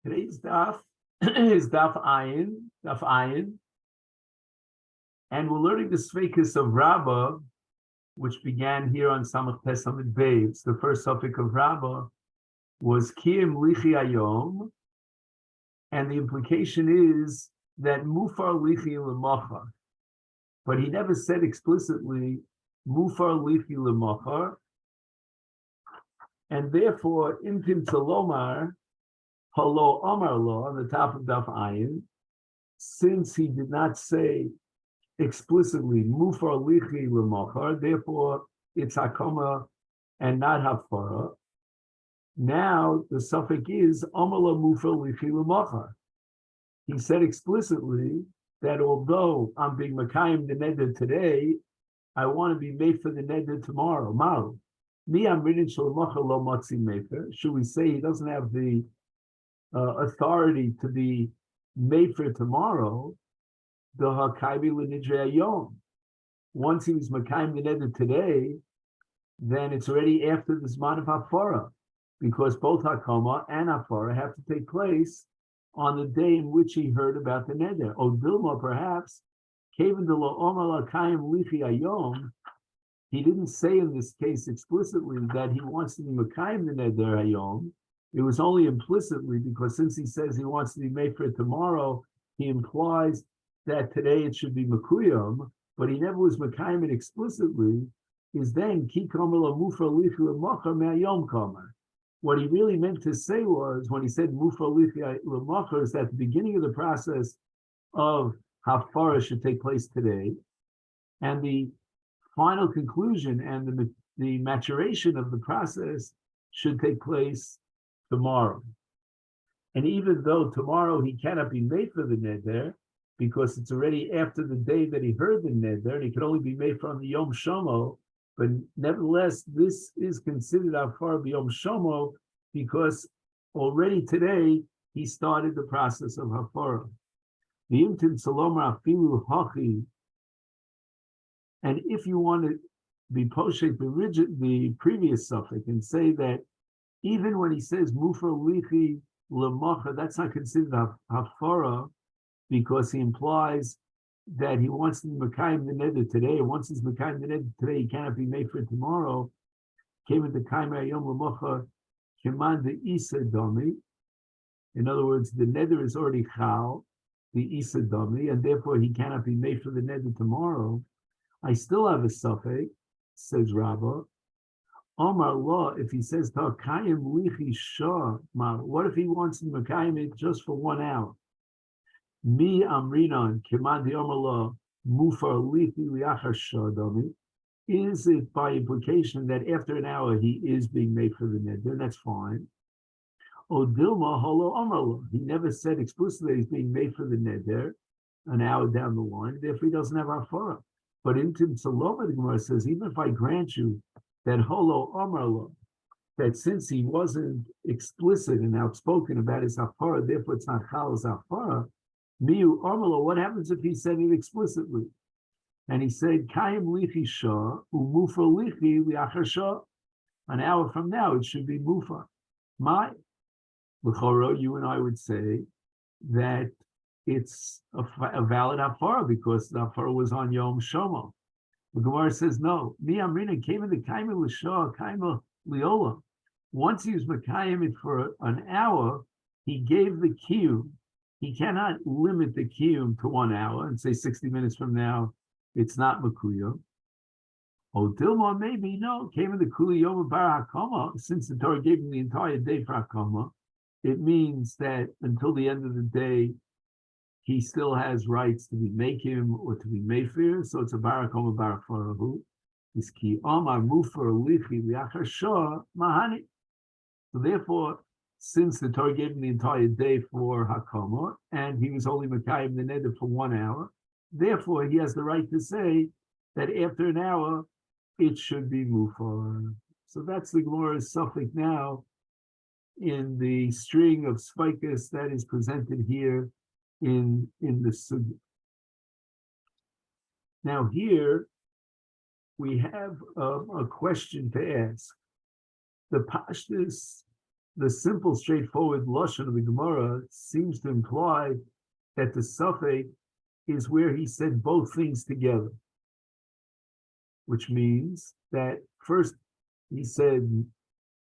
Today's daf is daf ayin, and we're learning the Sveikus of Rabbah, which began here on Samach Pesamid Beis. The first suffix of Rabbah was Kiyim Lichi Ayom, and the implication is that Mufar Lichi L'Machar. But he never said explicitly Mufar Lichi L'Machar, and therefore Intim Tzalomar Halo Amar Lo on the top of Daf Ayin, since he did not say explicitly Mufar Lichi L'Machar, therefore it's Hakoma and not Hafara. Now the suffix is Amar Lo Mufar Lichi L'Machar. He said explicitly that although I'm being Makayim the Neder today, I want to be made for the Neder tomorrow. Maru. Mi Amrin Shalomachar Lo Motzi Mefer. Should we say he doesn't have the authority to be made for tomorrow? The Hakayim L'Nidrei Ayom. Once he was Makayim the Neder today, then it's already after the Zman of Hafara, because both Hakoma and Hafara have to take place on the day in which he heard about the Neder. O Dilma, perhaps, Kaven de Lo Omer L'Kayim Lichi Ayom, he didn't say in this case explicitly that he wants to be Makayim the Neder Ayom. It was only implicitly, because since he says he wants to be made for it tomorrow, he implies that today it should be Makuyam, but he never was Makayim it explicitly, is then Ki Komer Lo Mufar Lichi L'Machar Me'ayom Komer. What he really meant to say was, when he said Mufar Lichi L'Machar, is that the beginning of the process of Hafara should take place today, and the final conclusion and the maturation of the process should take place tomorrow. And even though tomorrow he cannot be made for the Neder, because it's already after the day that he heard the Neder, and he can only be made from the Yom Shomo, but nevertheless, this is considered Hafar B'Yom Shomo, because already today he started the process of Hafara. The Imtim Salomar Afilu Hachi, and if you want to be poshek the previous suffix and say that even when he says Mufar Lichi L'Machar, that's not considered Hafara, because he implies that he wants to be Makayim the Neder today, and once he's Makayim the Neder today, he cannot be made for tomorrow. Came into Kaim Ayom L'Machar Keman the Isa Domi. In other words, the Neder is already Chal, the Isa Domi, and therefore he cannot be made for the Neder tomorrow. I still have a suffix, says Rabbah. Omar Law, if he says Kayim Lichi Shah, what if he wants to Makayim it just for 1 hour? Mi Amrinon Kimandi Omar Law Mufar Lichi Liachar Shah Domi. Is it by implication that after an hour he is being made for the Neder? That's fine. O Dilma Holo Omar Law. He never said explicitly he's being made for the Neder an hour down the line, therefore he doesn't have Hafara. But Intim Tzaloma, the Gemara says, even if I grant you that Holo Omar Lo, that since he wasn't explicit and outspoken about his Hafara, therefore it's not Chal as Hafara, Miu Omar Lo, what happens if he said it explicitly? And he said, Kayim Lichi Shah, Umufa Lichi Liachar Shah. An hour from now, it should be Mufa. My, L'choro, you and I would say that it's a valid Hafara because the Hafara was on Yom Shomo. The Gemara says, no. Mi Amrina came in the Kaima L'Shah, Kaima Liola. Once he was Makayim it for an hour, he gave the kiyum. He cannot limit the kiyum to 1 hour and say 60 minutes from now, it's not Makuyim. Oh, Dilma, maybe, no. Came in the Kuli Yom Bar HaKama, since the Torah gave him the entire day for HaKama, it means that until the end of the day, he still has rights to be Mekim or to be Mefer, so it's a Barakoma Barakfarahu. Is Ki Omar Mufar Lichi Liachar Shah Mahani. So therefore, since the Torah gave him the entire day for Hakama, and he was only Makayim the Neder for 1 hour, therefore he has the right to say that after an hour, it should be Mufar. So that's the Gemara's suffix now in the string of spikas that is presented here in the sugya. Now here we have a question to ask. The pashtus the simple, straightforward lashon of the Gemara seems to imply that the suffix is where he said both things together, which means that first he said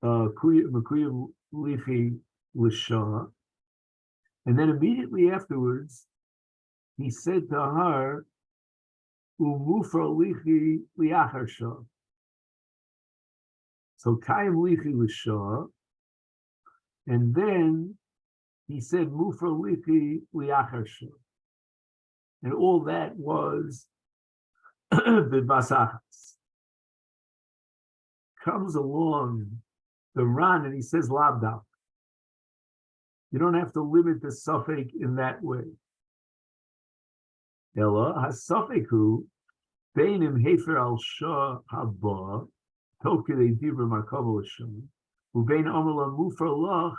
Makuya Lichi L'Shah, and then immediately afterwards he said to her Umufer Lichi Liachar Shah. So Kayim Lichi L'Shah, and then he said Mufer Lichi Liachar Shah. And all that was the Masechet. Comes along the Ran and he says Labda. You don't have to limit the suffix in that way. Ella hasaffiku beinim hefer al shah haba tokei dibra markava l'shon ubein amala mufer lach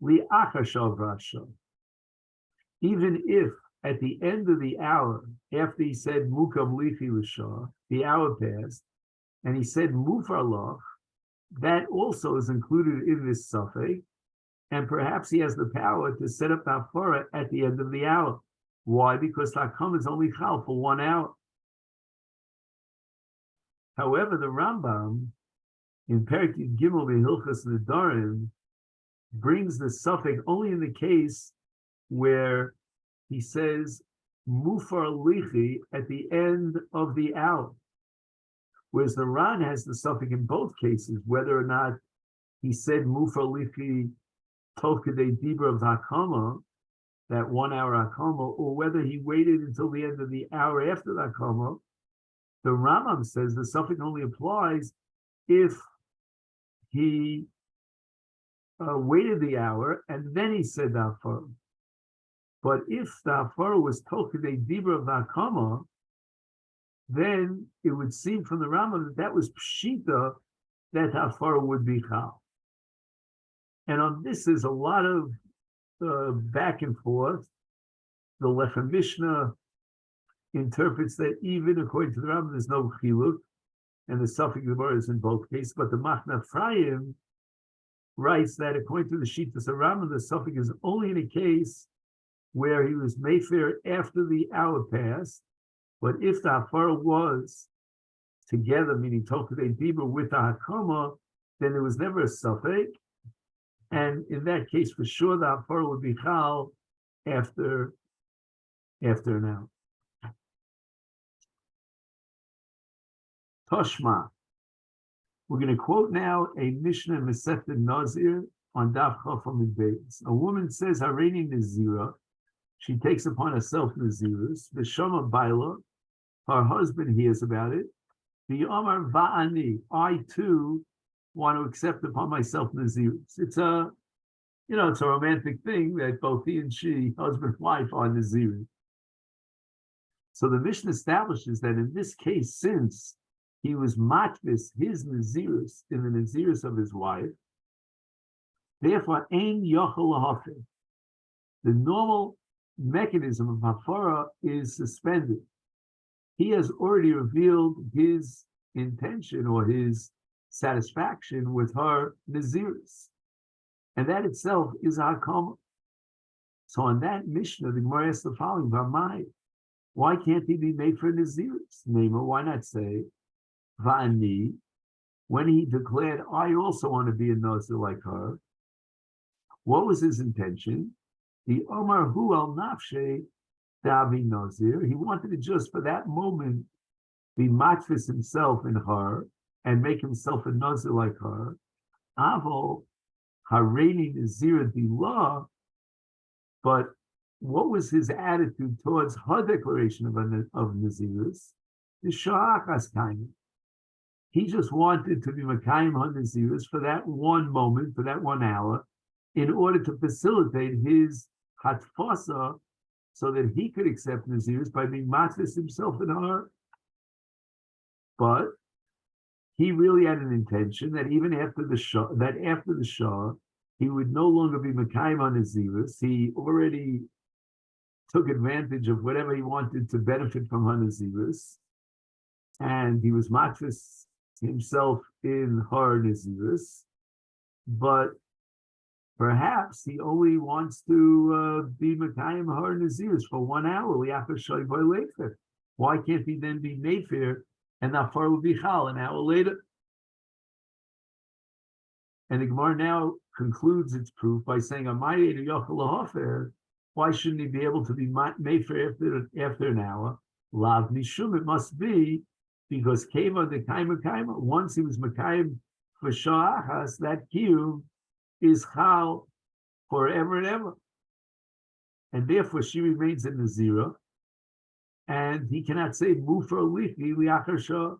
li'achar shah v'asha. Even if at the end of the hour, after he said mukam lichi l'shah, the hour passed, and he said mufar lach, that also is included in this suffix, and perhaps he has the power to set up the hafara at the end of the hour. Why? Because Takam is only chal for 1 hour. However, the Rambam in Perek Gimel Hilchos Nedarim brings the suffix only in the case where he says mufar lichi at the end of the hour, whereas the Ran has the suffix in both cases, whether or not he said mufar lichi tov kedei dibra of hakama, that 1 hour hakama, or whether he waited until the end of the hour after the hakama. The Rambam says the suffix only applies if he waited the hour and then he said the hafara. But if the hafara was tov kedei dibra of the hakama, then it would seem from the Rambam that was pshita that hafara would be chal. And on this is a lot of back and forth. The Lechem Mishnah interprets that even according to the Rambam, there's no chiluk, and the suffix Gemara is in both cases. But the Machna Ephraim writes that according to the Shittas of Rambam, the suffix is only in a case where he was mefer after the hour passed. But if the hafara was together, meaning Tokadei Dibra with the hakama, then there was never a suffix. And in that case, for sure, the hafara would be chal after an hour. Toshma. We're going to quote now a Mishnah Masechet Nazir on Daf Chaf Amud Beis. A woman says, Hareini Nazira. She takes upon herself Nazirus. V'shama Baila. Her husband hears about it. The Omar Va'ani. I too want to accept upon myself Nazirus. It's a romantic thing that both he and she, husband and wife, are Nazirus. So the Mishnah establishes that in this case, since he was matvis his Nazirus in the Nazirus of his wife, therefore, ein yochel lahafir. The normal mechanism of hafara is suspended. He has already revealed his intention or his satisfaction with her Nazirus. And that itself is a hakama. So on that Mishnah, the Gemara asks the following, V'amai, why can't he be made for Nazirus? Nema, why not say, Va'ani, when he declared, I also want to be a Nazir like her, what was his intention? The Omar Hu al Nafshe Davi Nazir. He wanted to just for that moment be matfis himself in her and make himself a Nazir like her. Avol Hareini Nazir Dilah. But what was his attitude towards her declaration of Nazirus? The Sha'achas Kaini. He just wanted to be Makayim HaNazirus for that one moment, for that 1 hour, in order to facilitate his hatfasa so that he could accept Nazirus by being matfis himself in her. But he really had an intention that even after the Shah, he would no longer be Makayim HaNazirus. He already took advantage of whatever he wanted to benefit from HaNazirus, and he was matfis himself in her Nazirus, but Perhaps he only wants to be Mekayim her Nazirs for 1 hour. Why can't he then be Mayfair and not far will be Chal an hour later? And the Gemara now concludes its proof by saying, why shouldn't he be able to be Mayfair after an hour? Lav Mishum, it must be because Keva the Kaima, once he was Mekayim for Sha'achas, that Kiyum is Chal forever and ever. And therefore she remains in Nazira. And he cannot say Mufa Lichi Liachar Shah,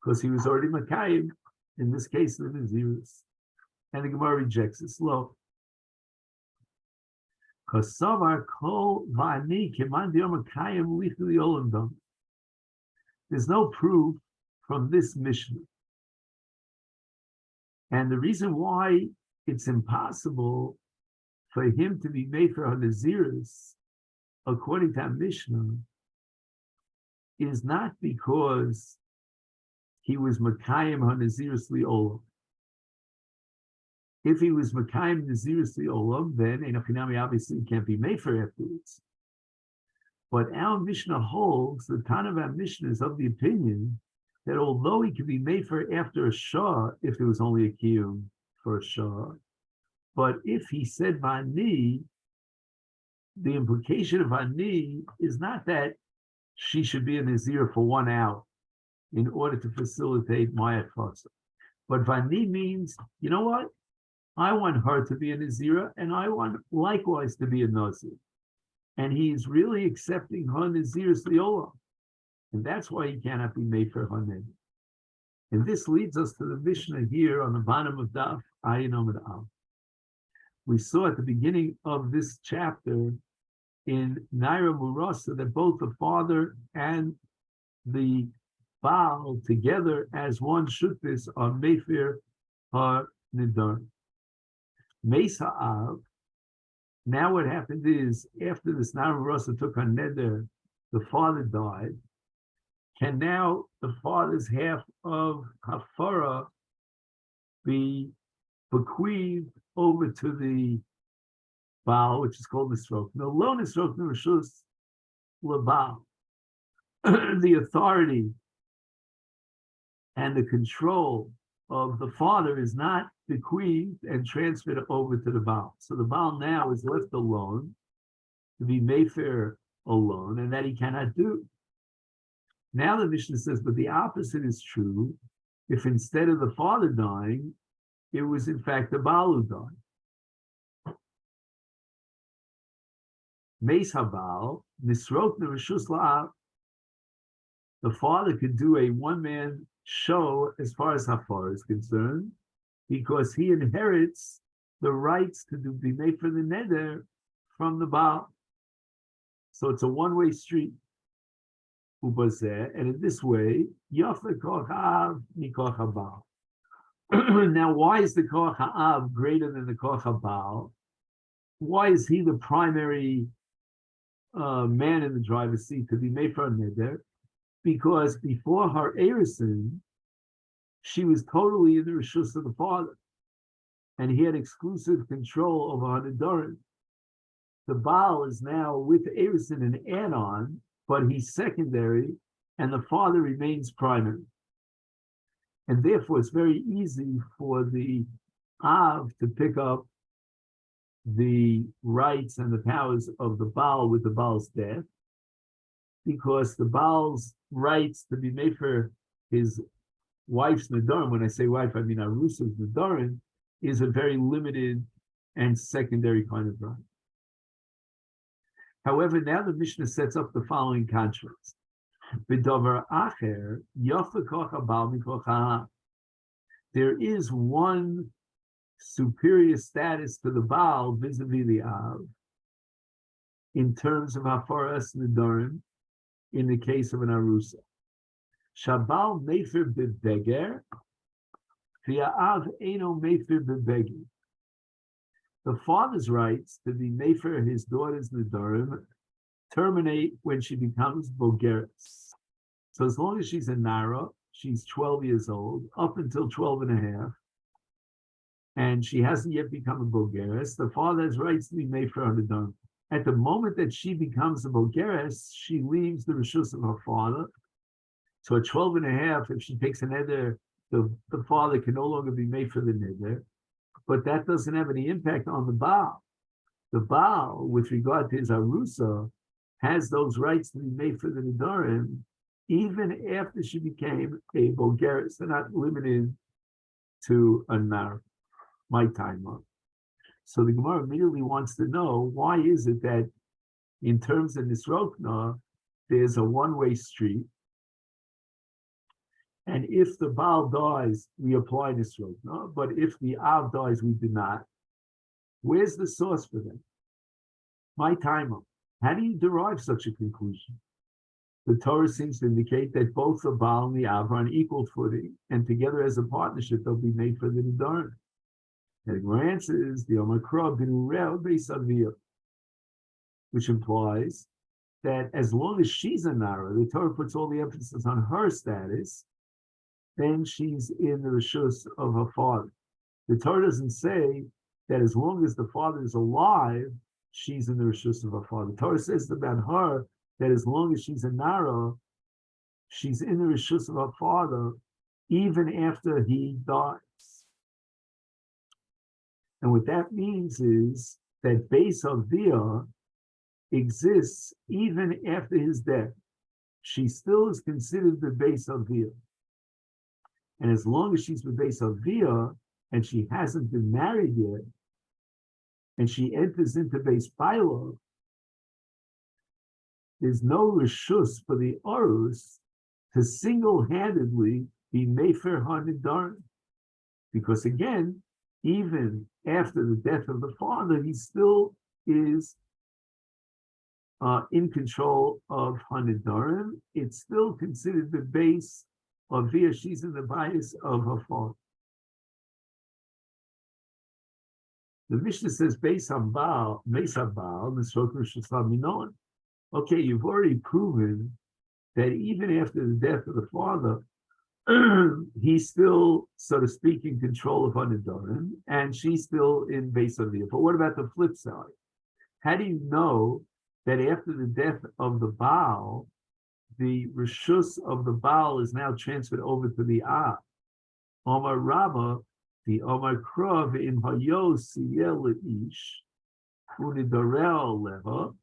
because he was already Mekayim, in this case the Naziris. And the Gemara rejects it. Slow. Because Savar Kol Vani Kiman Dior Mekayim Lichi Liolam Dam. There's no proof from this Mishnah. And the reason why it's impossible for him to be made for Naziris, according to our Mishnah, is not because he was Mekayim HaNaziris Li'olam. If he was Mekayim Naziris Li'olam, then Enochinami obviously can't be made for afterwards. But our Mishnah holds, the Tana of our Mishnah is of the opinion that although he could be made for after a Shah, if there was only a Kiyum for a Shah, but if he said Vani, the implication of Vani is not that she should be a Nazir for 1 hour in order to facilitate my Chasa. But Vani means, you know what? I want her to be a Nazira, and I want likewise to be a Nazir. And he's really accepting her Nazir's Liolam. And that's why he cannot be made for her name. And this leads us to the Mishnah here on the bottom of Daf Ayin Amud Al. We saw at the beginning of this chapter in Naira Murasa that both the father and the Baal together as one shutbis are Mefer har Nedarim. Meis Ha'av. Now what happened is after this Naira Murasa took on Neder, the father died. Can now the father's half of Hafara be bequeathed over to the Baal, which is called Nisrok. No, lo Nisrok Nirshus LeBaal. The authority and the control of the father is not bequeathed and transferred over to the Baal. So the Baal now is left alone to be Mayfair alone, and that he cannot do. Now the Mishnah says, but the opposite is true. If instead of the father dying, it was in fact the Baal who died. Meis Habal, Nisrok Nereshus La'av. The father could do a one-man show as far as Hafar is concerned, because he inherits the rights to be made for the Neder from the Baal. So it's a one-way street. And in this way, Yafa Koch Ha'av Mikoch HaBaal. Now, why is the Koch Ha'av greater than the Koch HaBaal? Why is he the primary man in the driver's seat to be made for a Neder? Because before her Erison, she was totally in the Rishus of the father, and he had exclusive control over her Nedarim. The Baal is now with Erison an add-on, but he's secondary, and the father remains primary. And therefore, it's very easy for the Av to pick up the rights and the powers of the Baal with the Baal's death, because the Baal's rights to be made for his wife's Nedarim, when I say wife, I mean Arusa's Nedarim, is a very limited and secondary kind of right. However, now the Mishnah sets up the following contrast. There is one superior status to the Baal vis-a-vis the Av in terms of Hafaras Nedarim in the case of an Arusa. Shabal Mefer Bebeger, Av Eno Mefer Bebeger. The father's rights to be Mefer his daughter's Nedarim terminate when she becomes Bogeres. So as long as she's a Nara, she's 12 years old, up until 12 and a half. and she hasn't yet become a Bulgaris, the father has rights to be made for her Nedarim. At the moment that she becomes a Bulgaris, she leaves the reshus of her father. So at 12 and a half, if she takes a neder, the father can no longer be made for the neder, but that doesn't have any impact on the Baal. The Baal, with regard to his Arusa, has those rights to be made for the Nedarim, even after she became a Bulgaris. They're not limited to a Nar, my timer. So the Gemara immediately wants to know, why is it that in terms of Nisrokna, there's a one-way street, and if the Baal dies, we apply Nisrokna, but if the Av dies, we do not. Where's the source for that? My timer. How do you derive such a conclusion? The Torah seems to indicate that both the Baal and the Av are on equal footing, and together as a partnership, they'll be made for the Nedarim. And the Gemara answers the Omakra B'nurel Beisavir, which implies that as long as she's a Nara, the Torah puts all the emphasis on her status, then she's in the reshus of her father. The Torah doesn't say that as long as the father is alive, she's in the reshus of her father. The Torah says about her that as long as she's a Nara, she's in the reshus of her father, even after he dies. And what that means is that Beis Avia exists even after his death. She still is considered the Beis Avia. And as long as she's the Beis Avia and she hasn't been married yet, and she enters into Beis Baila, there's no reshus for the Orus to single-handedly be Mefer HaNedarim. Because again, even after the death of the father, he still is in control of HaNedarim. It's still considered the base of Via. She's in the bias of her father. The Mishnah says, Beis HaBaal, Nesrok Rishus Minon. Okay, you've already proven that even after the death of the father, he's still, so to speak, in control of HaNedarim, and she's still in Beis Avia. But what about the flip side? How do you know that after the death of the Baal, the reshus of the Baal is now transferred over to the Av? Omar Rabbah, the Omar Krav in Hayos Siyel Ish, Unidarel Leha,